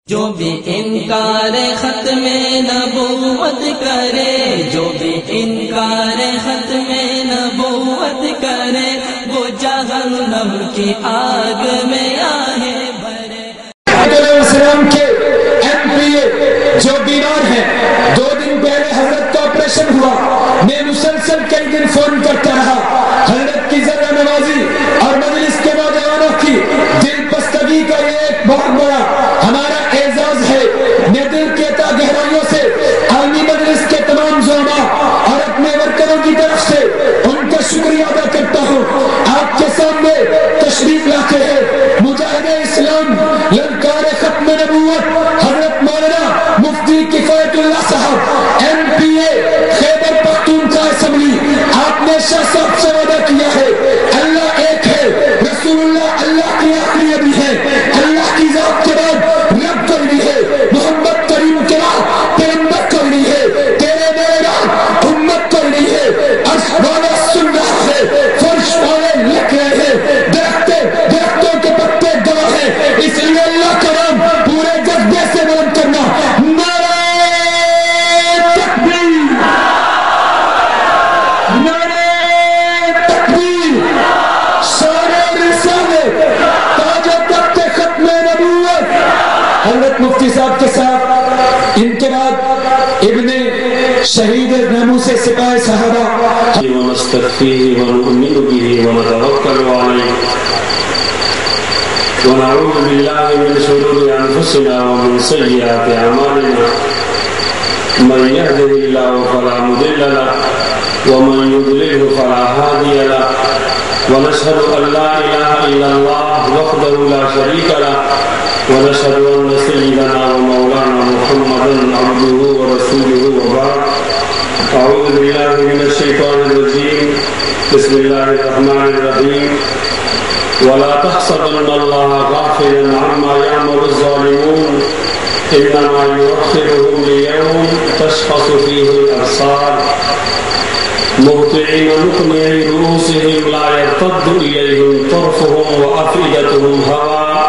جو بھی انکار ختم نبوت کرے، جو بھی انکار ختم نبوت کرے، وہ جہنم کی آگ میں آہے بھرے۔ اسلام کے MP جو بیمار ہیں، 2 دن پہلے حضرت کا آپریشن ہوا، میں مسلسل کئی دن فون کرتا رہا۔ حضرت کی ذرہ نوازی اور مجلس کے نوجوانوں کی دل بستگی کا یہ ایک بہت بڑا ہمارا اعزاز ہے۔ میں دل کے تا گہرائیوں سے عالمی مجلس کے تمام زعماء اور اپنے ورکروں کی طرف سے ان کا شکریہ ادا کرتا ہوں۔ آپ کے سامنے تشریف لاتے ہیں مجاہد اسلام، للکار ختم نبوت، حضرت مولانا مفتی کفایت اللہ صاحب، MPA خیبر پختونخوا اسمبلی۔ آپ نے شاہ صاحب سے وعدہ کیا ہے، اللہ ایک ہے، رسول اللہ اللہ کی آخری نبی ہے، اللہ کی ذات کے بعد رب کوئی نہیں ہے، محمد کریم کے بعد پیغمبر کوئی نہیں ہے، تیرے میرے بعد امت کوئی نہیں ہے۔ عرش والا سن رہا ہے، فرش والے لکھ رہے ہیں، درختوں کے پتے گواہ ہیں، اس لیے اللہ کا نام پورے جذبے سے بلند کرنا، نعرہ تکبیر، نعرہ تکبیر، شان رسالت، تاج و تخت ختم نبوت۔ حضرت مفتی صاحب کے ساتھ ان کے بعد ابن شہید ناموس سپاہ صحابہ ونستغفره ونؤمن به ونتوكل عليه ونعوذ بالله من شرور أنفسنا ومن سيئات أعمالنا، من يهده الله فلا مضل له ومن يضلله فلا هادي له، ونشهد أن لا إله إلا الله وحده لا شريك له، ونشهد أن سيدنا ومولانا محمدا عبده ورسوله، وبعد، أعوذ بالله من الشيطان الرجيم، بسم الله الرحمن الرحيم، ولا تحسبن الله غافلا عما يعمل الظالمون، إنما يؤخرهم ليوم تشخص فيه الأبصار، مهطعين مقنعي رؤوسهم لا يرتد إليهم طرفهم وأفئدتهم هواء،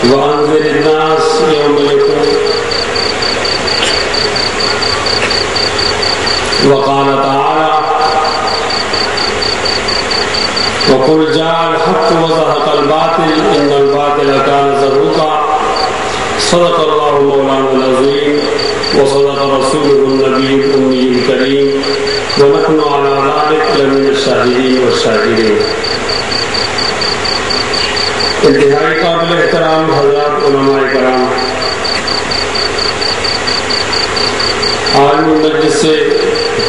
وأنذر الناس يوم يقوم. وقال تعالى: وقل جاء الحق وزهق الباطل إن الباطل كان زهوقا. صدق الله مولانا العظيم وصدق رسوله النبي الأمي الكريم، ونحن على ذلك لمن الشاهدين والشاكرين. انتہائی قابل احترام حضرات علماء کرام، عالمی مجلس سے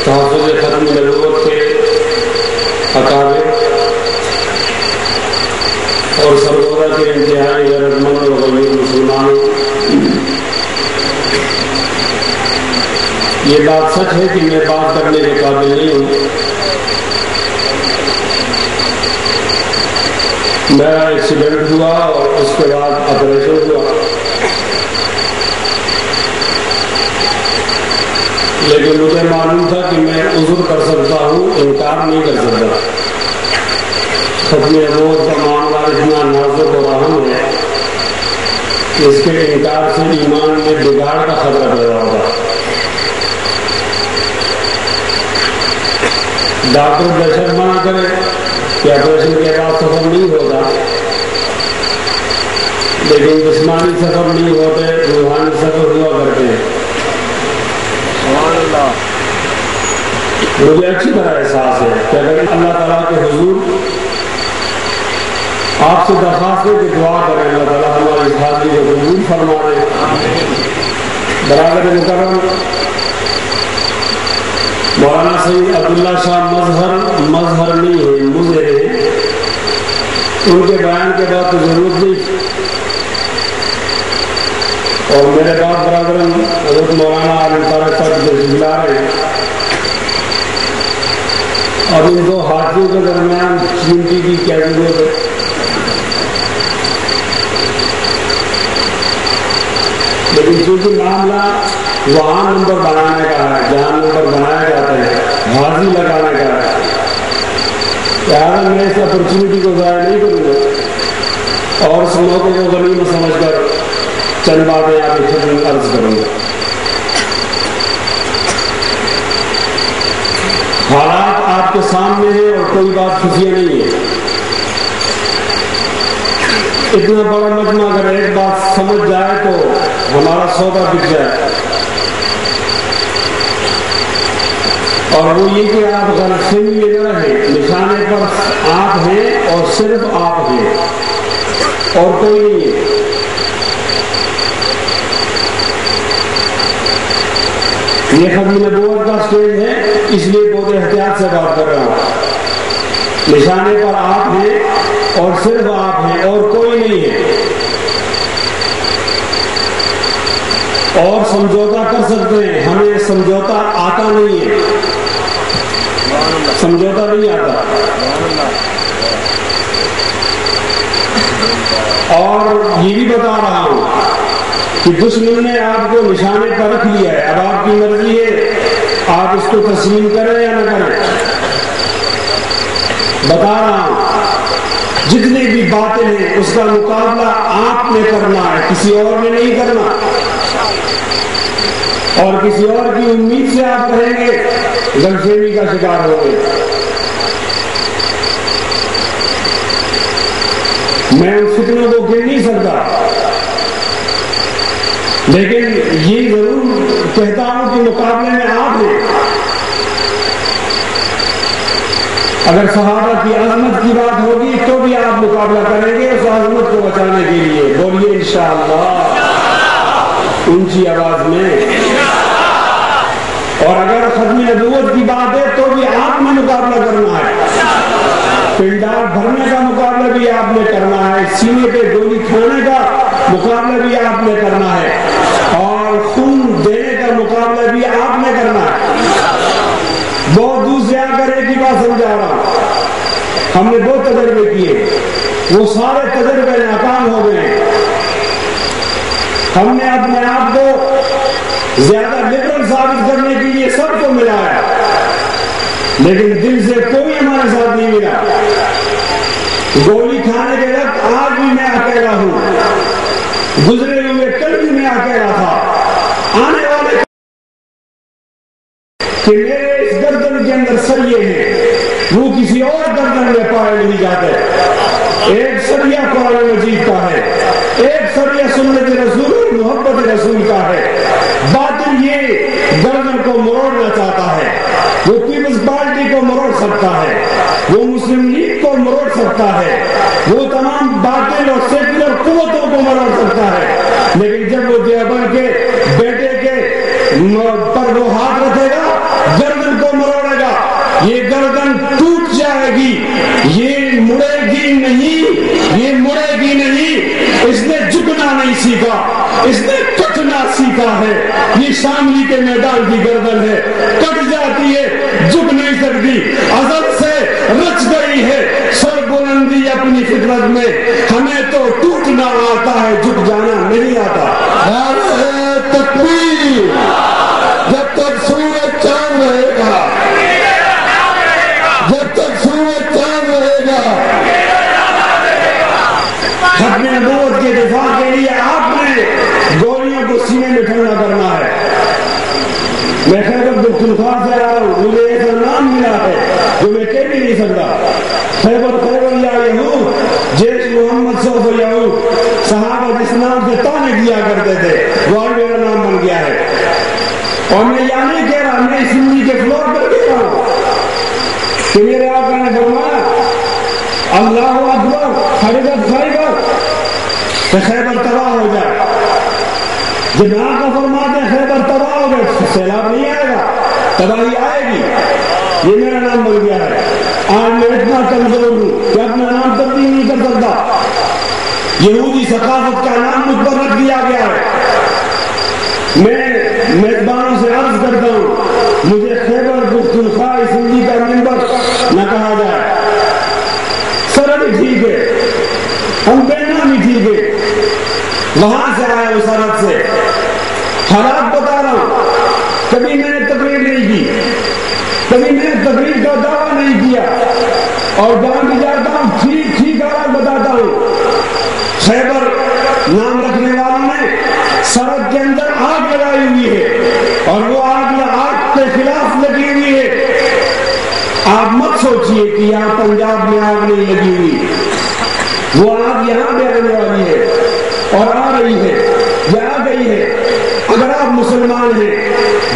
تحفظ ختم نبوت کے اکابر اور سرگودا کے انتہائی غیرت مند اور غیر مسلمان، یہ بات سچ ہے کہ میں بات کرنے کے قابل نہیں ہوں۔ میرا ایکسیڈنٹ ہوا اور اس کے بعد آپریشن ہوا، لیکن مجھے معلوم تھا کہ میں عذر کر سکتا ہوں، انکار نہیں کر سکتا۔ ختم نبوت کا معاملہ اتنا نازک اور اہم ہے کہ اس کے انکار سے ایمان میں بگاڑ کا خطرہ پیدا ہوگا۔ ڈاکٹر دہشت منع کرے کہ آپریشن کے بعد سفر نہیں ہوتا، لیکن جسمانی سفر نہیں ہوتے، روحانی سفر ہوا کرتے ہیں۔ مجھے اچھی طرح احساس ہے کہ اگر اللہ تعالیٰ کے حضور آپ سے درخواست ہے کہ دعا کریں، اللہ تعالیٰ ہماری اس حاضری کو قبول فرما دے۔ برادر مکرم مولانا سید عبداللہ شاہ مظہر نہیں ہے، مظہر ہے، ان کے بیان کے بعد تو ضرورت نہیں، اور میرے باپ برادران حضرت مولانا عالم طارق صاحب تشریف لا رہے ہیں، اب ان دو ہاتھیوں کے درمیان چیمٹی کی کیا ضرورت ہے؟ لیکن چونکہ معاملہ وہاں نمبر بنانے کا ہے، جہاں نمبر بنایا جاتا ہے، حاضری لگانے کا ہے، لہٰذا میں اس اپرچونٹی کو ضائع نہیں کروں گا اور اس موقع کو غنیمت سمجھ کر چند باتیں آپ کی خدمت عرض کروں گا. حالات آپ کے سامنے ہیں اور کوئی بات خفیہ نہیں ہے. اتنا بڑا مجمع اگر ایک بات سمجھ جائے تو ہمارا سودا بک جائے. اور وہ یہ کہ آپ غلط فہمی میں نہ رہیں. نشانے پر آپ ہیں اور صرف آپ ہیں اور کوئی نہیں ہے. یہ ختم نبوت کا اسٹیج ہے، اس لیے بہت احتیاط سے بات کر رہا ہوں. نشانے پر آپ ہیں اور صرف آپ ہیں اور کوئی نہیں ہے. اور سمجھوتا کر سکتے ہیں، ہمیں سمجھوتا آتا نہیں ہے. سمجھوتا نہیں آتا. اور یہ بھی بتا رہا ہوں کہ دشمن نے آپ کو نشانے پر رکھ لیا ہے. اب آپ کی مرضی ہے آپ اس کو تسلیم کریں یا نہ کریں. بتا رہا ہوں جتنے بھی باطل ہیں اس کا مقابلہ آپ نے کرنا ہے، کسی اور نے نہیں کرنا. اور کسی اور کی امید سے آپ کہیں گے غلط فہمی کا شکار ہو گئے. میں ان فتنوں کو گر نہیں سکتا، لیکن یہ ضرور کہتا ہوں کہ مقابلے میں آپ ہیں. اگر صحابہ کی عظمت کی بات ہوگی تو بھی آپ مقابلہ کریں گے اس عظمت کو بچانے کے لیے. بولیے انشاءاللہ اونچی آواز میں. اور اگر ختم نبوت کی بات ہے تو بھی آپ نے مقابلہ کرنا ہے. پنڈال بھرنے کا مقابلہ بھی آپ نے کرنا ہے، سینے پہ گولی کھانے کا مقابلہ بھی آپ نے کرنا ہے، اور خون دینے کا مقابلہ بھی آپ نے کرنا ہے. بہت دور سے آ کر ایک ہی بات سمجھا رہا ہوں. ہم نے بہت تجربے کیے، وہ سارے تجربے ناکام ہو گئے. ہم نے اپنے آپ کو زیادہ لبرل ثابت کرنے کے لیے سب کو ملایا، لیکن دل سے کوئی ہمارے ساتھ نہیں ملا. گولی کھانے کے وقت آج بھی میں اکیلا ہوں، گزرے ہوئے کل بھی میں اکیلا تھا. آنے والے کہ میرے اس گردن کے اندر سریے ہیں، وہ کسی اور گردن میں پائے نہیں جاتے. ایک سریہ قرآن مجید کا ہے، ایک سریہ سنت رسول اور محبت رسول کا ہے. باطل یہ گردن کو مروڑنا چاہتا ہے، وہ پیپلز پارٹی کو مروڑ سکتا ہے، وہ مسلم لیگ کو مروڑ سکتا ہے، وہ تمام باطل اور سیکولر قوتوں کو مروڑ سکتا ہے. لیکن جب وہ دیوبند کے بیٹے کے پر وہ ہاتھ رکھے گا گردن کو مروڑے گا. یہ گردن ٹوٹ جائے گی، یہ مڑے گی نہیں، یہ مڑے گی نہیں. اس نے جھکنا نہیں سیکھا، اس نے کٹنا سیکھا ہے. یہ شاملی کے میدان کی گردن ہے، کٹ جاتی ہے، جھک نہیں سکتی. ازل سے رچ گئی ہے سر بلندی اپنی فطرت میں. ہمیں تو ٹوٹنا آتا ہے، جھک جانا نہیں آتا. نعرہ تکبیر. جب تک سورج چاند رہے گا، جب تک سورج چاند رہے گا. ختم نبوت کے دفاع کے لیے آپ نے گولیوں کو سینے میں ٹھنڈا کرنا ہے. میں خیبر پختونخوا سے آ رہا ہوں، مجھے ایسا نام ملا ہے جو میں کہہ بھی نہیں سکتا. خیبر یا یہود، جیش محمد سوف یہود. صحابہ جس نام سے تانے دیا کرتے تھے وہ آج میرا نام بن گیا ہے. اور میں یہ نہیں کہہ رہا، میں اسمبلی کے فلور پر کہہ رہا ہوں کہ میرے آقا نے فرمایا اللہ اکبر خیبر خیبر کہ خیبر تباہ ہو جائے. جب آقا فرماتے ہیں خیبر تباہ ہو گئے، سیلاب نہیں آئے گا، تباہی آئے گی. یہ میرا نام بن گیا ہے. آج میں اتنا کمزور ہوں کہ اپنا نام تبدیل نہیں کر سکتا. یہودی ثقافت کا نام مجھ پر رکھ دیا گیا ہے. میں میزبانوں سے عرض کرتا ہوں مجھے خیبر پختونخوا اسمبلی کا ممبر نہ کہا جائے. سرحد ٹھیک ہے، ہم بے نامی ٹھیک ہے، وہاں سے آئے اس سرحد سے. حالات بتا رہا ہوں، کبھی میں نے تقریر نہیں کی، کبھی میں نے تقریر کا دعویٰ نہیں کیا، اور جہاں بھی جاتا ہوں ٹھیک ٹھیک حالات بتاتا ہوں. خیبر نام رکھنے والوں نے اور وہ آگ کے خلاف لگی ہوئی ہے. آپ مت سوچئے کہ یہاں پنجاب میں آگ نہیں لگی ہوئی. وہ آگ یہاں بھی آنے والی ہے اور آ رہی ہے, یہ آ گئی ہے. اگر آپ مسلمان ہیں,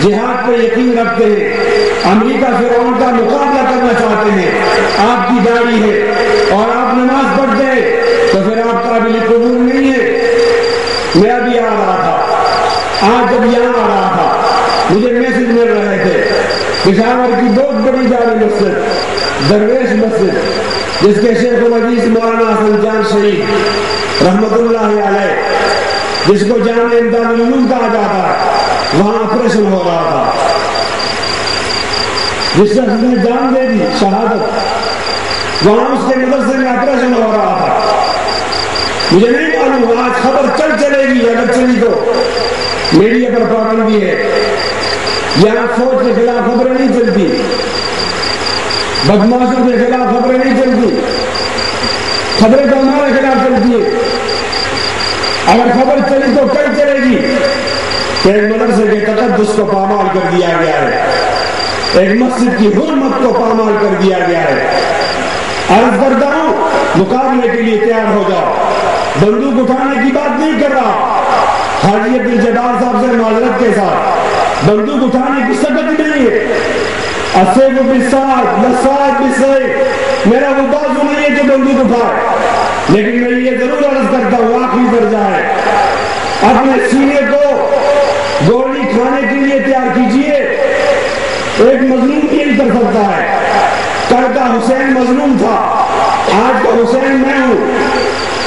جہاد پہ یقین رکھتے ہیں, امریکہ فرعون کا مقابلہ کرنا چاہتے ہیں, آپ کی گاڑی ہے اور آپ نماز پڑھتے ہیں, تو پھر آپ قابل قبول نہیں ہے. میں ابھی آ رہا تھا, آج جب یہاں آ رہا تھا مجھے میسج مل رہے تھے. پشاور کی بہت بڑی جامع مسجد درویش مسجد, جس کے شیخ الحدیث مولانا حسن جان شہید رحمت اللہ علیہ, جس کو جامع امداد العلوم کہا جاتا ہے, وہاں آپریشن ہو رہا تھا. جس شخص نے جان دے دی شہادت, وہاں اس کے مدرسے میں آپریشن ہو رہا تھا. مجھے نہیں معلوم آج خبر چلے گی, اگر چلی تو میڈیا پر پابندی ہے. یہاں فوج کے خلاف خبریں نہیں چلتی, بدماشوں کے خلاف خبریں نہیں چلتی, خبریں تو ہمارے خلاف چلتی ہے. اگر خبر چلی تو کل چلے گی کہ ایک مدرسے کے تقدس کو پامال کر دیا گیا ہے, ایک مسجد کی حرمت کو پامال کر دیا گیا ہے. عرض کرتا ہوں مقابلے کے لیے تیار ہو جاؤ. بندوق اٹھانے کی بات نہیں کر رہا, حاجی عبدالجبار صاحب سے معذرت کے ساتھ, بندوق اٹھانے کی سبق نہیں ہے. اسیب بالساعد لساعد بالسیف, میرا وہ بازو نہیں ہے جو بندوق اٹھائے, لیکن میں یہ ضرور عرض کرتا ہوں آخری درجہ ہے, اپنے سینے کو گولی کھانے کے لیے تیار کیجئے. ایک مظلوم یہی کر سکتا ہے. کل کا حسین مظلوم تھا, آج کا حسین میں ہوں.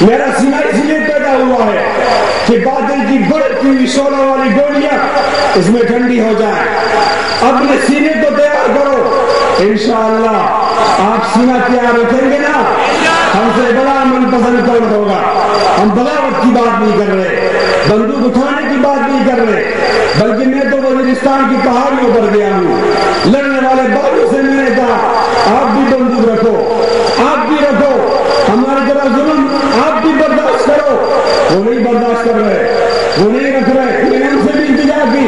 میرا سینہ اس لیے پیدا ہوا ہے کہ باطل کی بڑھتی ہوئی شعلہ والی گولیاں اس میں ٹھنڈی ہو جائیں. اپنے سینے کو تیار کرو, انشاءاللہ آپ سینہ تیار رکھیں گے نا, ہم سے بڑا من پسند کون ہوگا. ہم بغاوت کی بات نہیں کر رہے, بندوق اٹھانے کی بات نہیں کر رہے, بلکہ میں تو وزیرستان کی پہاڑیوں پر گیا ہوں. لڑنے والے بابو سے میں نے کہا آپ بھی بندوق رکھو, آپ بھی رکھو, ہماری طرح ظلم آپ بھی برداشت کرو. وہ نہیں برداشت کر رہے, وہ نہیں رکھ رہے. میں نے ان سے بھی انتظار کی.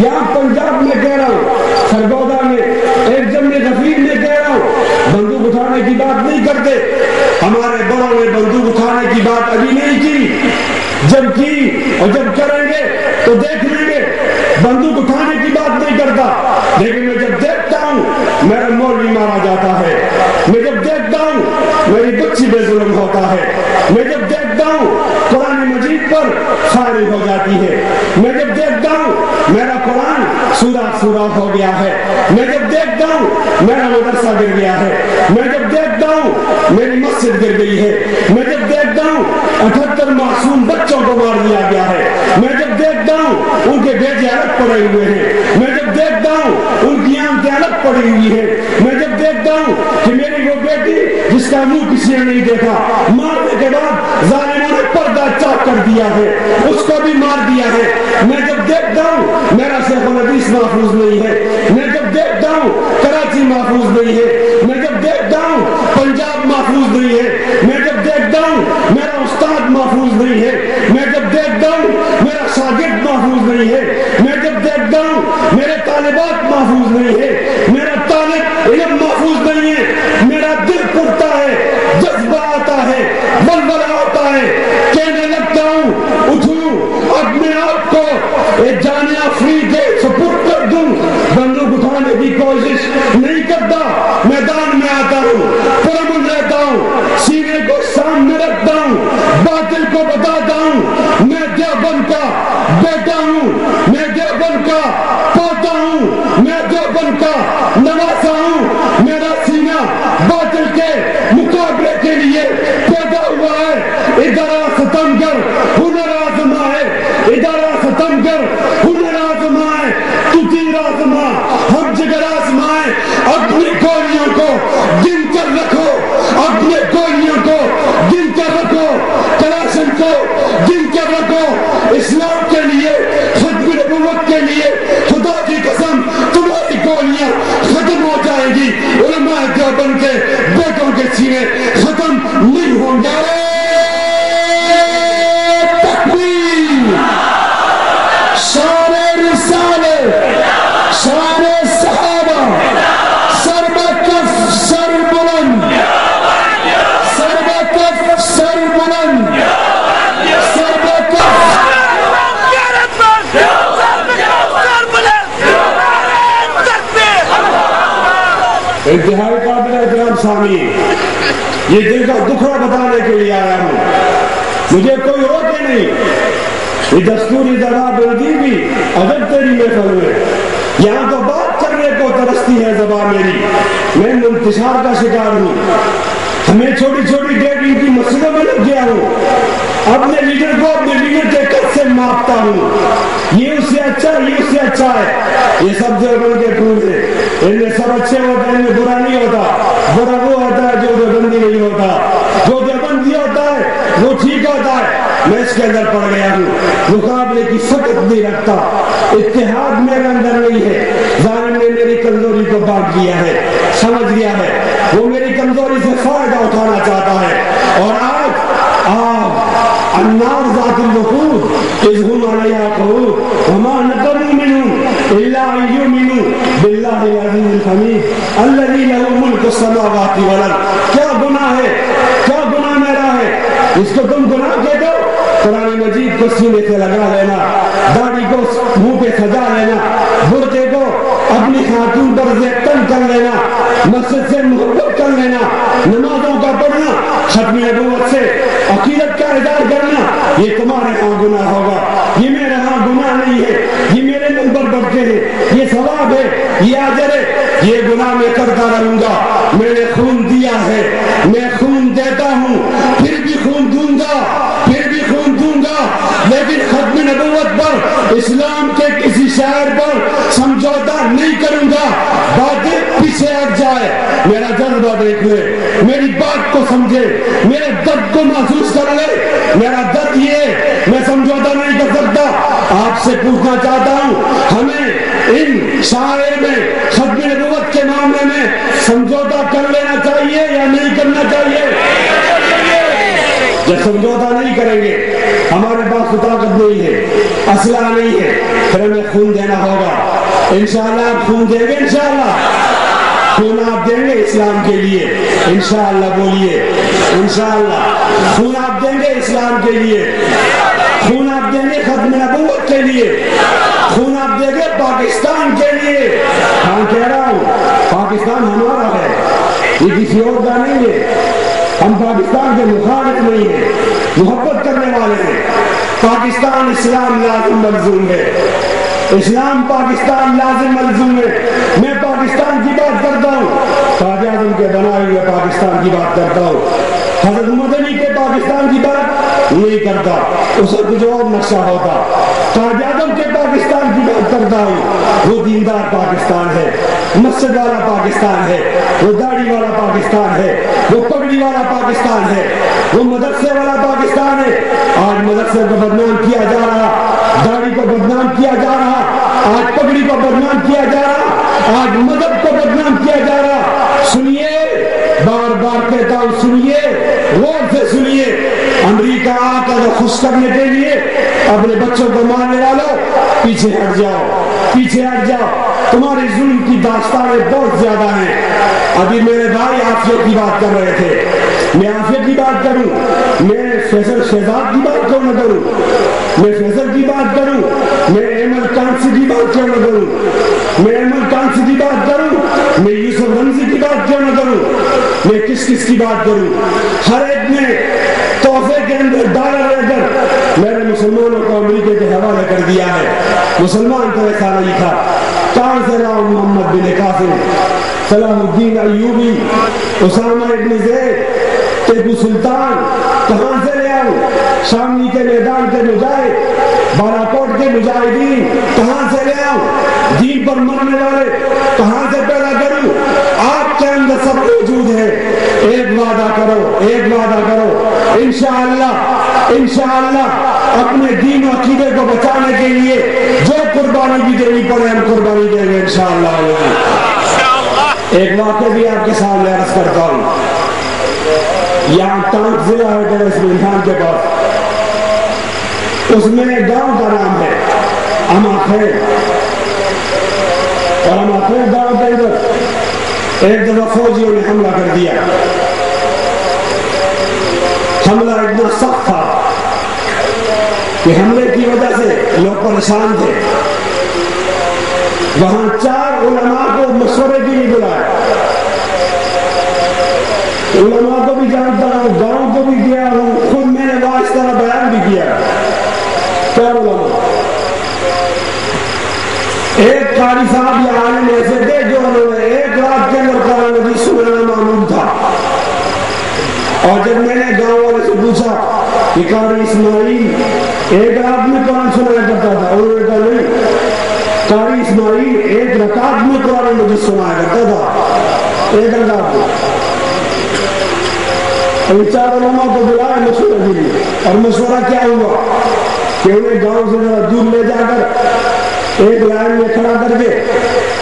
یہاں پنجاب میں کہہ رہا ہوں, سرگودا میں, ایک جمع غفیر میں کہہ رہا ہوں, بندوق اٹھانے کی بات نہیں کرتے. ہمارے بڑوں نے بندوق اٹھانے کی بات ابھی نہیں کی, جب کی اور جب کریں گے تو دیکھ لیں گے. بندوق اٹھانے کی بات نہیں کرتا, لیکن میں جب دیکھتا ہوں میرا مولوی مارا جاتا ہے, میں جب دیکھتا ہوں میری بچی بے ظلم ہوتا ہے, میں جب دیکھتا ہوں قرآن مجید پر فائرنگ ہو جاتی ہے, میں جب دیکھتا ہوں میرا قرآن سوراخ ہو گیا ہے, میں جب دیکھتا ہوں میرا مدرسہ گر گیا ہے, میں جب دیکھتا ہوں میری مسجد گر گئی ہے, میں جب دیکھتا ہوں 78 معصوم بچوں کو مار دیا گیا ہے, میں جب دیکھتا ہوں ان کے بیٹے الگ پڑے ہوئے ہیں, میں جب دیکھتا ہوں ان کی آنکھیں الگ پڑی ہوئی ہیں, میں جب دیکھتا ہوں کہ میری وہ بیٹی جس کا منہ کسی نے نہیں دیکھا, مارنے کے بعد ظالموں نے پردہ چاک کر دیا ہے, اس کو بھی مار دیا ہے, میں جب دیکھتا ہوں میرا شیخ الحدیث محفوظ نہیں ہے, میں جب دیکھتا ہوں کراچی محفوظ نہیں ہے, میں جب دیکھتا ہوں پنجاب محفوظ نہیں ہے, میں جب دیکھتا ہوں میرا استاد محفوظ نہیں ہے, میں جب دیکھتا ہوں میرا شاگرد محفوظ نہیں ہے, میں جب دیکھتا ہوں میرے طالبات محفوظ نہیں ہے, میرا طالب علم محفوظ نہیں ہے, میرا دل پڑتا ہے, جذبہ آتا ہے, بلبلہ ہوتا ہے, کہنے لگتا ہوں اٹھوں اپنے آپ کو ایک جان افریدی کے سپرد کر دوں. بندوق اٹھانے کی کوشش نہیں کرتا, میدان میں آتا ہوں, پرامن رہتا ہوں, سینے کو سامنے رکھتا ہوں, باطل کو بتاتا ہوں میں دیوبند کا بیٹا ہوں, میں دیوبند کا پوتا ہوں, میں دیوبند کا نواسا ہوں. میرا سینہ باطل کے مقابلے کے لیے پیدا ہوا ہے. ادارہ ستم کر ہنر آزما ہے, ادارہ ستم کر ہنر آزما ہے, تو تیر آزما ہم جگر آزمائے. اپنی گولیوں کو گن کر رکھو, اپنے گولیوں کو گن کر رکھو, کلاشن کو گن کر رکھو. اسلام کے لیے, ختم نبوت کے لیے, خدا کی قسم تمہاری گولیاں ختم ہو جائیں گی, علماء دیوبند کے بیٹوں کے سینے ختم نہیں ہوں گے. تکبیر, شان رسالت, انتہائی قابل احترام سامعین، یہ دل کا دکھڑا بتانے کے لیے آیا ہوں، مجھے کوئی روکے نہیں، یہ دستوری زبان بندی بھی ادب تیری محفل میں، یہاں تو بات کرنے کو ترستی ہے زبان میری، میں انتشار کا شکار ہوں، ہمیں چھوٹی چھوٹی ڈیٹنگ کی مسئلوں میں لگ گیا ہوں، اپنے لیڈر کو اپنے لیڈر کے قد سے ماپتا ہوں، یہ اس سے اچھا ہے، یہ سب دیوبند کے پھول ہیں، ان میں سب اچھے ہوتے ہیں، ان میں برا نہیں ہوتا، برا وہ ہوتا ہے جو دیوبندی نہیں ہوتا، جو دیوبندی ہوتا ہے وہ ٹھیک ہوتا ہے، میں اس کے اندر پڑ گیا ہوں، مقابلے کی فقط نہیں رکھتا، اتحاد میرے اندر نہیں ہے، ظالم نے میری کمزوری کو بانٹ دیا ہے، سمجھ گیا ہے، وہ میری کمزوری سے فائدہ اٹھانا چاہتا ہے، اور آج النار ذات الوقود اذ هم علیہا قعود وما نقموا منهم الا ان یؤمنوا باللہ العزیز الحمید الذی لہ ملک السماوات والارض۔ کیا گناہ ہے، کیا گناہ میرا ہے، اس کو تم گناہ کہہ دو؟ قرآن مجید کو سینے سے لگا لینا، داڑھی کو منہ پہ سجا لینا، برقعے کو اپنی خاتون پر زیتن کر لینا، مسجد سے محبت کر لینا، نمازوں کا پڑھنا، ختم نبوت سے عقیدت کا اظہار کرنا، یہ تمہارے ہاں گناہ ہوگا، یہ میرے ہاں گناہ نہیں ہے، یہ میرے نمبر بڑھتے ہیں، یہ ثواب ہے، یہ اجر ہے، یہ گناہ میں کرتا رہوں گا، میں نے خون دیا ہے، میں خون دیتا ہوں، پھر بھی خون دوں گا، پھر بھی خون دوں گا، لیکن ختم نبوت پر، اسلام کے کسی شاعر پر سمجھوتا نہیں کروں گا، باتیں پیچھے ہٹ جائے، میرا جذبہ دیکھ لے، میری بات کو سمجھے، میرے درد کو محسوس کر لے، میرا درد یہ میں سمجھوتا نہیں کر سکتا۔ آپ سے پوچھنا چاہتا ہوں، ہمیں ان شاعر میں ختم نبوت کے معاملے میں سمجھوتا کر لینا چاہیے یا نہیں کرنا چاہیے؟ جب سمجھوتا نہیں کریں گے، ہمارے پاس طاقت نہیں ہے، اسلحہ نہیں ہے، پھر ہمیں خون دینا ہوگا، انشاءاللہ آپ خون دیں گے، انشاءاللہ خون آپ دیں گے اسلام کے لیے، انشاءاللہ بولیے انشاءاللہ خون آپ دیں گے اسلام کے لیے، خون آپ دیں گے ختم نبوت کے لیے، خون آپ دیں گے پاکستان کے لیے۔ ہاں کہہ رہا ہوں، پاکستان ہمارا ہے، یہ کسی اور کا نہیں ہے، ہم پاکستان کے مخالف نہیں ہیں، محبت کرنے والے ہیں، پاکستان اسلام لازم ملزوم ہے، اسلام پاکستان لازم ملزوم ہے، میں پاکستان کی بات کرتا ہوں، قائد اعظم کے بنائے ہوئے پاکستان کی بات کرتا ہوں، حضرت مدنی کے پاکستان کی بات نہیں کرتا، اسے کچھ اور نقشہ ہوتا، قائد اعظم کے پاکستان کی بات کرتا ہوں، وہ دیندار پاکستان ہے، مسجد والا پاکستان ہے، وہ داڑھی والا پاکستان ہے، وہ پگڑی والا پاکستان ہے، وہ مدرسے والا پاکستان ہے۔ آج مدرسے کو بدنام کیا جا رہا، داڑھی کو بدنام کیا جا رہا، آج پگڑی کو بدنام کیا جا رہا، آج مذہب کو بدنام کیا جا رہا۔ سنیے، بار بار کہتا ہوں، سنیے، غور سے سنیے، امریکہ آتا ہے خوش کرنے کے لیے اپنے بچوں کو مارنے والوں، پیچھے ہٹ جاؤ، پیچھے ہٹ جاؤ، تمہاری ظلم کی داستانیں بہت زیادہ ہیں۔ ابھی میرے بھائی عافیت کی بات کر رہے تھے، میں عافیت کی بات کروں، میں فیصل شہزاد کی بات کیوں نہ کروں، میں فیصل کی بات کروں، میں ایمل کانسی کی بات کیوں نہ کروں، میں ایمل کانسی کی بات کروں، میں یوسف رمزی کی بات کیوں نہ کروں، میں کس کس کی بات کروں؟ ہر ایک نے تحفے کے اندر ڈالر لے کر میرے مسلمانوں کو امریکہ کے حوالے کر دیا ہے۔ مسلمان تو ایسا نہیں تھا، کہاں سے لاؤں؟ محمد بن قاسم، صلاح الدین ایوبی، اسامہ ابن زید، ٹیپو سلطان، کہاں سے لے آؤں؟ شاملی کے میدان کے مجاہد، بالاکوٹ کے مجاہدین، کہاں سے لے آؤں؟ دین پر مرنے والے کہاں سے پیدا کروں؟ آپ کے اندر سب موجود ہے، ایک وعدہ کرو، ایک وعدہ کرو، انشاءاللہ اپنے دین و عقیدے کو بچانے کے لیے جو قربانی بھی دینی پڑے ہم قربانی دیں گے انشاءاللہ۔ ایک واقعہ بھی آپ کے سامنے عرض کرتا ہوں، یہاں ٹانک ضلع ہے ڈر اسمنتھان کے پاس، اس میں ایک گاؤں کا نام ہے اما خیر، اور اما خیر گاؤں کے اندر ایک دفعہ فوجیوں نے حملہ کر دیا، حملہ اتنا سخت تھا کہ حملے کی وجہ سے لوگ پریشان تھے، وہاں 4 علماء کو مشورے کے لیے بلایا، ایک قاری صاحب یا عالم ایسے تھے جو انہوں نے ایک رات کے اندر قرآن مجید سنانا معلوم تھا، اور جب میں نے گاؤں والے سے پوچھا کہ قاری اسماعیل ایک رات میں قرآن سنایا کرتا تھا، انہوں نے کہا نہیں، قاری اسماعیل ایک رکعت میں قرآن مجید سنایا کرتا تھا، ایک رکعت میں۔ اور چار علماء کو بلایا مشورہ کے لیے، اور مشورہ کیا ہوا کہ انہیں گاؤں سے ذرا دور لے جا کر ایک لائن میں کھڑا کر کے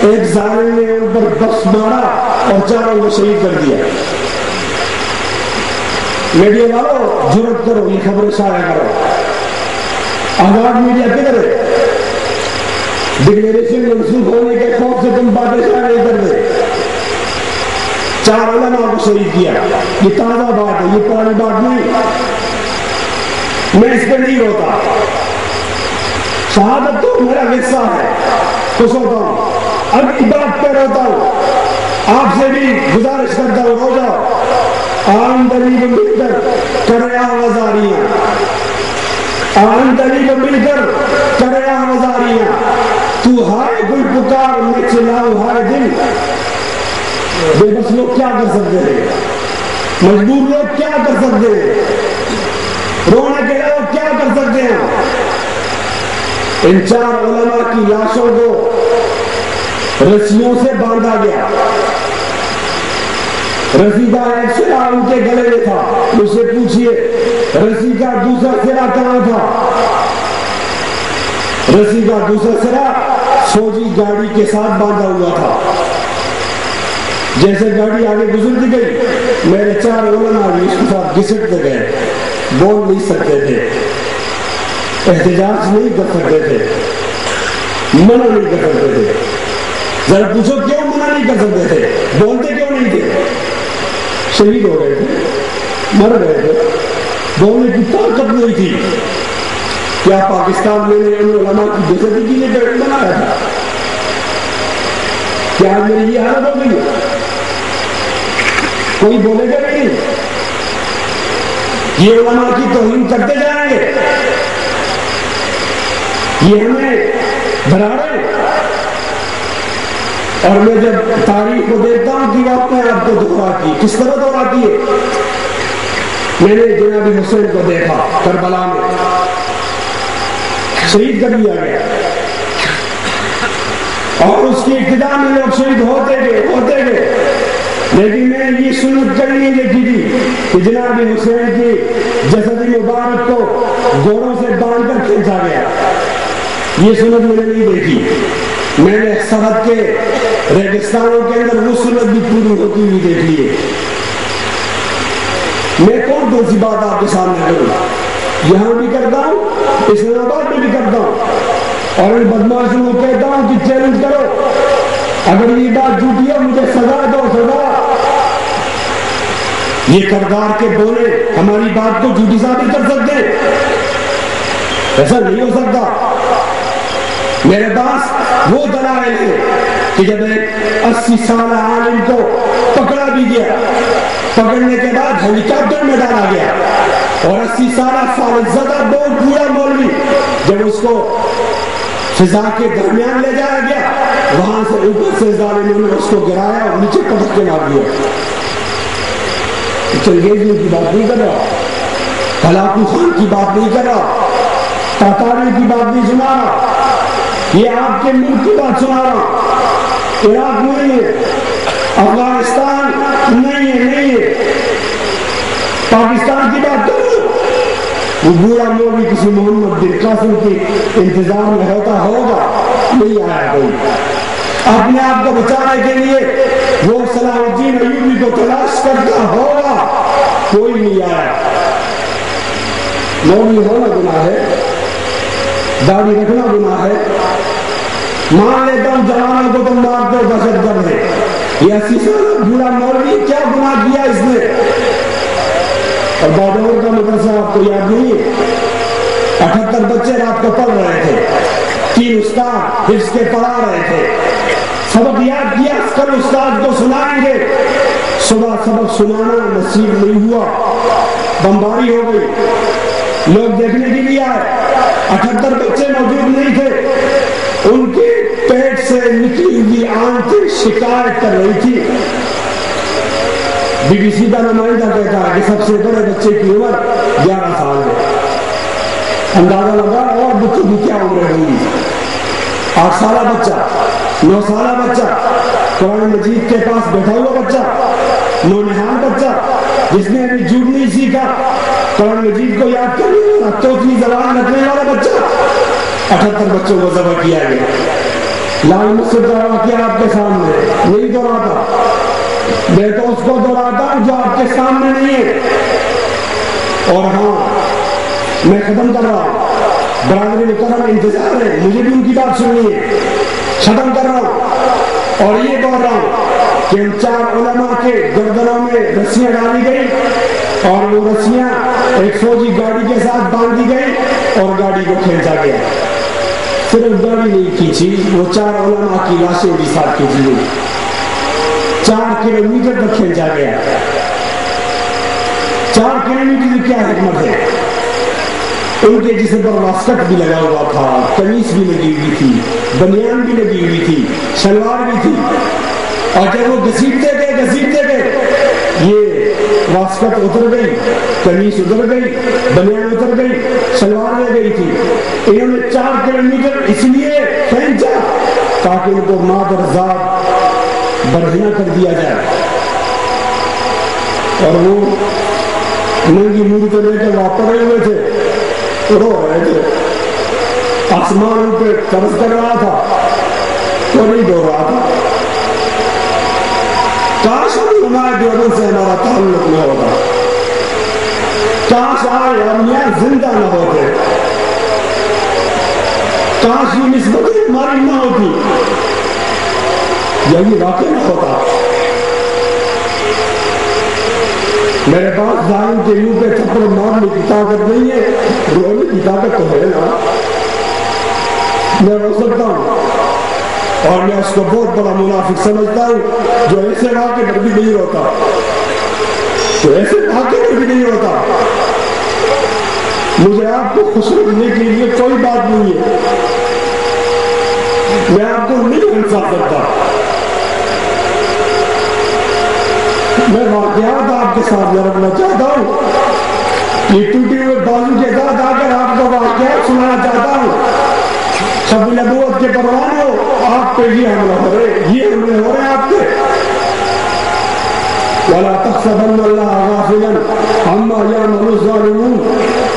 ایک ظالم نے ان پر بخش مارا اور چاروں کو شہید کر دیا۔ میڈیا والوں جرأت کرو، یہ خبریں شائع کرو، آزاد میڈیا کدھر ہے؟ ڈکلیریشن منسوخ ہونے کے خوف سے تم باتیں شائع نہیں کرتے۔ 4 علماء کو شہید کیا، یہ تازہ بات ہے، یہ پرانی بات نہیں، میں اس پہ نہیں روتا، شہادت تو میرا حصہ ہے، خوش ہوتا ہوں، اب اس بات پہ روتا ہوں۔ آپ سے بھی گزارش کرتا ہوں، رو جاؤ، آن دلیل مل کر کرے آوازاریاں، آن دلیل مل کر کرے آوازاریاں، تو ہائے گل پکار میں چلاؤ ہائے دل۔ بے بس لوگ کیا کر سکتے ہیں، مجبور لوگ کیا کر سکتے ہیں، رونے کے لوگ کیا کر سکتے ہیں۔ ان 4 علماء کی لاشوں کو رسیوں سے باندھا گیا، رسی کا ایک سرا ان کے گلے میں تھا، مجھ سے پوچھئے رسی کا دوسرا سرا کہاں تھا؟ رسی کا دوسرا سرا فوجی گاڑی کے ساتھ باندھا ہوا تھا۔ جیسے گاڑی آگے گزرتی گئی میرے 4 علماء بھی اس کے ساتھ گھسٹتے گئے، بول نہیں سکتے تھے، احتجاج نہیں کر سکتے تھے، منع نہیں کر سکتے تھے۔ ذرا پوچھو کیوں منع نہیں کر سکتے تھے، بولتے کیوں نہیں تھے؟ شہید ہو گئے تھے، مر گئے تھے، بولنے کی طاقت نہیں تھی۔ کیا پاکستان میں نے ان علماء کی بےعزتی کے لیے بیٹھ بنایا تھا؟ کیا میری یہ حالت ہو گئی؟ کوئی بولے گا نہیں؟ یہ علماء کی توہین کرتے جائیں گے، یہ ہمیں بھرا رہے ہیں۔ اور میں جب تاریخ کو دیکھتا ہوں کہ آپ نے آپ کو دہراتی کس طرح دہراتی ہے، میں نے جناب حسین کو دیکھا کربلا میں شہید کر دیا گیا، اور اس کی ابتدا میں لوگ شہید ہوتے گئے، لیکن میں نے یہ سنت کبھی نہیں دیکھی تھی کہ جناب حسین کی جسد مبارک کو گھوڑوں سے باندھ کر کھینچا گیا، یہ سنت میں نے نہیں دیکھی۔ میں نے سرحد کے ریگستانوں کے اندر وہ سنت بھی پوری ہوتی ہوئی دیکھ لی ہے۔ میں کون سی بات آپ کے سامنے کروں، یہاں بھی کرتا ہوں، اسلام آباد میں بھی کرتا ہوں، اور ان بدماشوں کو کہتا ہوں کہ چیلنج کرو، اگر یہ بات جھوٹی ہے مجھے سزا دو، سزا۔ یہ کردار کے بولے ہماری بات کو جھوٹی ثابت کر سکتے ہیں؟ ایسا نہیں ہو سکتا۔ میرے پاس وہ دلائل ہے کہ جب ایک 80 سالہ عالم کو پکڑا بھی گیا، پکڑنے کے بعد ہیلی کاپٹر میں ڈالا گیا، اور 80 سالہ فارغ زدہ بہت بوڑھا مولوی جب اس کو فضا کے درمیان لے جایا گیا، وہاں سے اوپر سے ظالموں نے اس کو گرایا اور نیچے پٹک کے مار دیا۔ چنگیزی کی بات نہیں کر رہا، ہلاکو خان کی بات نہیں کر رہا، تاتاری کی بات نہیں سنا رہا، یہ آپ کے ملک کی بات سنا رہا۔ عراق نہیں ہے، افغانستان نہیں ہے، پاکستان کی بات کرو۔ وہ بوڑھا مولوی کسی محمد بن قاسم کی انتظار میں ہوتا ہوگا، نہیں آیا کوئی۔ اپنے آپ کو بچانے کے لیے وہ صلاح الدین ایوبی کو تلاش کرتا ہوگا، کوئی نہیں آیا۔ مولوی ہونا گناہ ہے، داڑھی رکھنا گناہ ہے، مان لیتا ہوں جوانوں کو تم مارتے ہو، دہشت گرد ہے، یہ 80 سالہ بوڑھا مولوی کیا گناہ کیا اس نے؟ اور بادور کا مدرسہ آپ کو یاد نہیں ہے، 78 بچے رات کو پڑھ رہے تھے، 3 استاد حفظ کے پڑھا رہے تھے، سبق یاد کیا، کل استاد کو سنائیں گے، صبح سبق سنانا نصیب نہیں ہوا، بمباری ہو گئی، لوگ دیکھنے کے لیے آئے، 78 بچے موجود نہیں تھے، سے نکلی ہوئی آنکھیں شکایت کر رہی تھی. بی بی سی کا نمائندہ کہتا ہے کہ سب سے بڑے بچے کی عمر 11 سال ہے. اندازہ لگا اور بچوں کی کیا عمریں ہوں گی. 8 سالہ بچہ، 9 سالہ بچہ، قرآن مجید کے پاس بیٹھا ہوا بچہ، نونہال بچہ جس نے ابھی جھوٹ نہیں سیکھا، قرآن مجید کو یاد کرنے والا، توتلی زبان رکھنے والا بچہ. 78 بچوں کو ذبح کیا گیا. لال مسجد کا واقعہ آپ کے سامنے نہیں دوہراتا، میں تو اس کو دوہراتا ہوں جو آپ کے سامنے نہیں ہے. اور ہاں میں ختم کر رہا ہوں، برادری محترم انتظار ہے، مجھے بھی ان کی بات سننی ہے. ختم کر رہا ہوں اور یہ بول رہا ہوں کہ ان 4 علماء کے گردنوں میں رسیاں ڈالی گئی اور وہ رسیاں ایک فوجی گاڑی کے ساتھ باندھی گئی اور گاڑی کو کھینچا گیا. صرف گاڑی نہیں کھینچی، وہ 4 علماء کی لاشیں بھی ساتھ کھینچی گئی. 4 کلومیٹر تک کھینچا گیا. 4 کلومیٹر کی کیا حکمت ہے؟ ان کے جسم پر واسکٹ بھی لگا ہوا تھا، قمیص بھی لگی ہوئی تھی، بنیان بھی لگی ہوئی تھی، شلوار بھی تھی. اور جب وہ گھسیٹتے گئے یہ واسکٹ اتر گئی، قمیص اتر گئی، بنیان اتر گئی، شلوار لے گئی تھی. انہوں نے 4 کلومیٹر اس لیے کھینچا تاکہ ان کو مادر ذات برہنہ کر دیا جائے. اور وہ ننگی منہ کو لے کر وہاں پڑے ہوئے تھے، رو رہے تھے. آسمان پہ قرض کر رہا تھا، تو نہیں رو رہا تھا. کاش ہمارے دیوبند سے ہمارا تعلق نہ ہوتا، کاش آئے ہم یہاں زندہ نہ ہوتے، کاش یہ نسبتیں ہماری نہ ہوتی، یہی واقع نہ ہوتا. میرے پاس ظالم کے منہ پہ تھپڑ مارنے کی طاقت نہیں ہے، رونے کی طاقت تو ہے نا. میں رو سکتا ہوں اور میں اس کو بہت بڑا منافق سمجھتا ہوں جو ایسے واقعے پر بھی نہیں روتا، جو ایسے واقعے پر بھی نہیں روتا. مجھے آپ کو خوش رکھنے کے لیے کوئی بات نہیں ہے، میں آپ کو نہیں ہنسا سکتا. میں واقعات آپ کے ساتھ رکھنا چاہتا ہوں، یہ ٹوٹے ہوئے بازو کے ساتھ آ کر آپ کو واقعات سنانا چاہتا ہوں. سب نبوت کے پروانوں آپ پہ یہ حملہ ہو رہے، یہ حملے ہو رہے آپ پہ. وَلَا تَحْسَبَنَّ اللَّهَ غَافِلًا عَمَّا يَعْمَلُ الظَّالِمُونَ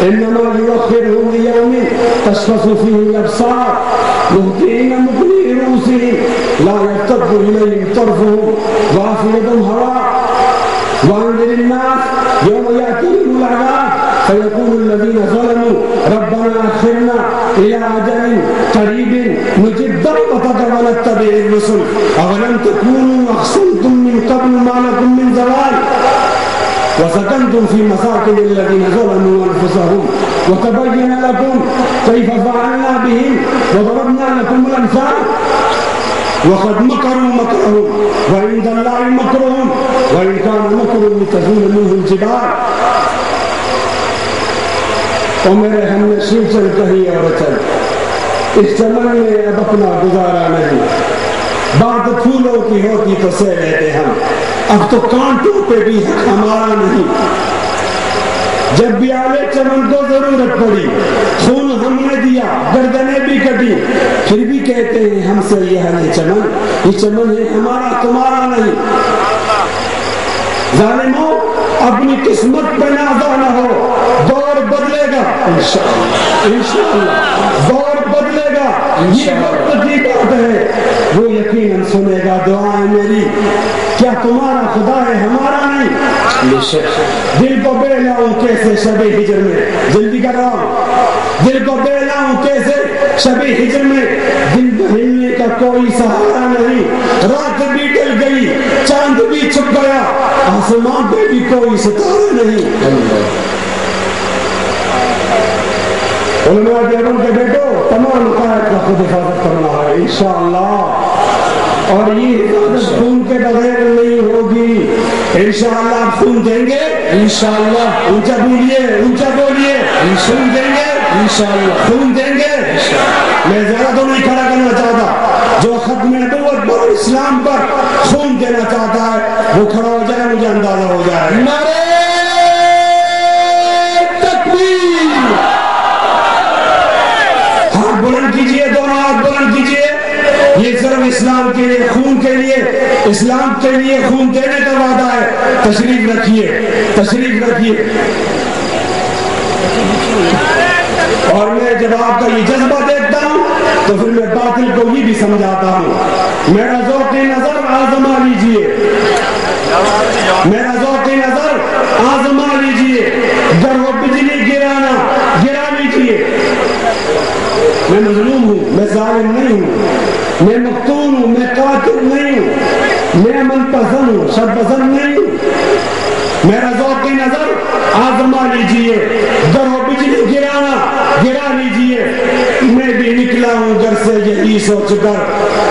إِنَّمَا يُؤَخِّرُهُمْ لِيَوْمٍ تَشْخَصُ فِيهِ الْأَبْصَارُ مُهْطِعِينَ مُقْنِعِي رُءُوسِهِمْ لَا يَرْتَدُّ إِلَيْهِمْ طَرْفُهُمْ وَأَفْئِدَتُهُمْ هَوَاءٌ وَأَنذِرِ النَّاسَ يَوْمَ يَأْتِيهِمُ الْعَذَابُ فَيَقُولُ الَّذِينَ ظَلَمُوا رَبَّنَا أَخِّرْنَا إِلَىٰ أَجَلٍ قَرِيبٍ نُجِبْ دَعْوَتَكَ وَنَتَّبِعِ الرُّسُلَ أَوَلَمْ تَكُونُوا أَقْسَمْتُم مِّن قَبْلُ مَا لَكُم مِّن زَوَالٍ وَسَكَنتُمْ فِي مَسَاكِنِ الَّذِينَ ظَلَمُوا أَنفُسَهُمْ وَتَبَيَّنَ لَكُمْ كَيْفَ فَعَلْنَا بِهِمْ وَضَرَبْنَا لَكُمُ الْأَمْثَالَ وَقَدْ مَكَرُوا مَكْرَهُمْ وَعِندَ اللَّهِ مَكْرُهُمْ وَإِن كَانَ مَكْرُهُمْ لِتَزُولَ مِنْهُ الْجِبَالُ. اور میرے ہم نے شیو چل کہیں اور چل، اس چمن میں اب اپنا گزارا نہیں. بات پھولوں کی ہوتی تو سہ لیتے ہم، اب تو کانٹوں پہ بھی حق ہمارا نہیں. جب بھی آلے چمن کو ضرورت پڑی، خون ہم نے دیا، گردنیں بھی کٹی، پھر بھی کہتے ہیں ہم سے یہ ہے چمن، یہ چمن ہے ہمارا تمہارا نہیں. ظالموں اپنی قسمت پہ نازا نہ ہو، دور بدلے گا انشاءاللہ، دور بدلے گا. یہ وقت کی بات ہے، وہ یقیناً سنے گا دعائیں میری. کیا تمہارا خدا ہے ہمارا نہیں؟ دل کو بے لاؤں کیسے شب ہجر میں، جلدی کر رہا ہوں، دل کو بے لاؤں کیسے شب ہجر میں، دل بہلنے کا کوئی سہارا نہیں. رات بھی ڈل گئی، چاند بھی چھپ گیا، آسمان پہ بھی کوئی ستارہ نہیں. علماء دیوبند کے بیٹو، تمام عقائد کا خود حفاظت کرنا ہے انشاءاللہ، اور یہ حفاظت خون کے بغیر نہیں ہوگی انشاءاللہ. آپ خون دیں گے انشاءاللہ، اونچا بولیے، اونچا بولیے، خون دیں گے انشاءاللہ، خون دیں گے. میں زیادہ تو نہیں کھڑا کرنا چاہتا، جو ختم اسلام پر خون دینا چاہتا ہے وہ کھڑا ہو جائے، مجھے اندازہ ہو جائے۔ نعرہ تکبیر، ہاتھ بلند کیجئے، دونوں ہاتھ بلند کیجئے۔ یہ صرف اسلام کے لیے، خون کے لیے، اسلام کے لیے خون دینے کا وعدہ ہے۔ تشریف رکھیے، تشریف رکھیے۔ اور میں جب آپ کا یہ جذبہ دیکھتا ہوں تو پھر میں باطل کو یہ بھی سمجھاتا ہوں۔ میرا ذوق نظر آزما لیجئے، میرا ذوق نظر آزما لیجئے، گر وہ بجلی گرانا گرا لیجئے۔ میں مظلوم ہوں، میں ظالم نہیں ہوں، میں مقتول ہوں، میں قاتل نہیں ہوں، میں من پسند ہوں، شر پسند نہیں ہوں۔ میرا ذوق نظر آزما لیجئے، گر وہ بجلی گرانا گرا لیجئے۔ میں بھی نکلا ہوں گھر سے یہی سوچ کر،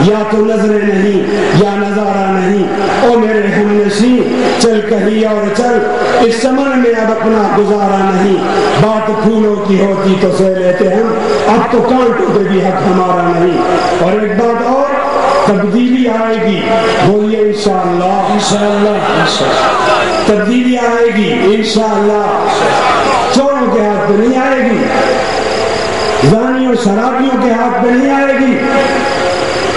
یا تو نظریں نہیں یا نظارہ نہیں۔ او میرے ہمنشین چل کہیں اور چل، اس چمن میں اب اپنا گزارا نہیں۔ بات پھولوں کی ہوتی تو سہ لیتے ہم، اب تو کانٹوں پہ بھی حق ہمارا نہیں۔ اور ایک بات اور، تبدیلی آئے گی، بولیے انشاءاللہ، انشاءاللہ تبدیلی آئے گی انشاءاللہ۔ چوروں کے ہاتھ پہ نہیں آئے گی، زانیوں شرابیوں کے ہاتھ پہ نہیں آئے گی،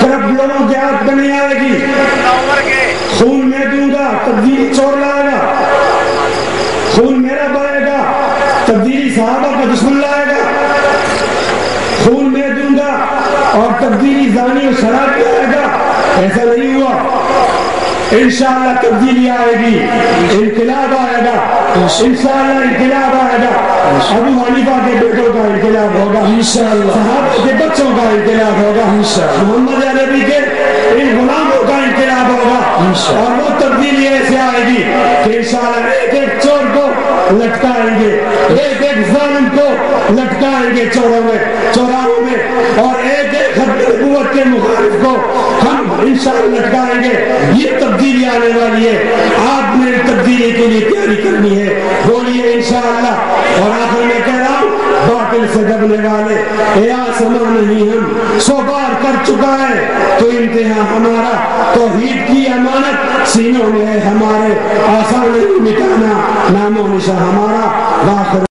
کرپٹ لوگوں کے ہاتھ پہ نہیں آئے گی۔ خون میں دوں گا، تبدیلی چور لائے گا۔ خون میرا بہے گا، تبدیلی صحابہ کا دشمن لائے گا۔ خون میں دوں گا اور تبدیلی زانی و شرابی لائے گا۔ ایسا نہیں ہوا، انشاءاللہ تبدیلی آئے گی، انقلاب آئے گا، انشاءاللہ انقلاب آئے گا۔ ابو حنیفہ کے بیٹوں کا انقلاب ہوگا انشاءاللہ، صحابہ کے بچوں کا انقلاب ہوگا انشاءاللہ، محمد عربی کے ان غلاموں کا انقلاب ہوگا۔ اور وہ تبدیلی ایسے آئے گی کہ انشاءاللہ ایک ایک چور کو لٹکائیں گے، ایک ایک ظالم کو لٹکائیں گے چوراہوں میں، اور ایک ایک حد نبوت کے مخالف کو ہم انشاءاللہ لٹکائیں گے۔ یہ تبدیلی آنے والی ہے، آپ نے تبدیلی کے لیے تیاری کرنی ہے، بولیے انشاءاللہ۔ اور آخر میں کہہ رہا ہوں، باطل سے دبنے والے اے آسمان نہیں، ہم 100 بار کر چکا ہے تو انتہا ہمارا، توحید کی امانت سینوں میں ہے ہمارے، آسان نہیں مٹانا نام و نشان ہمارا۔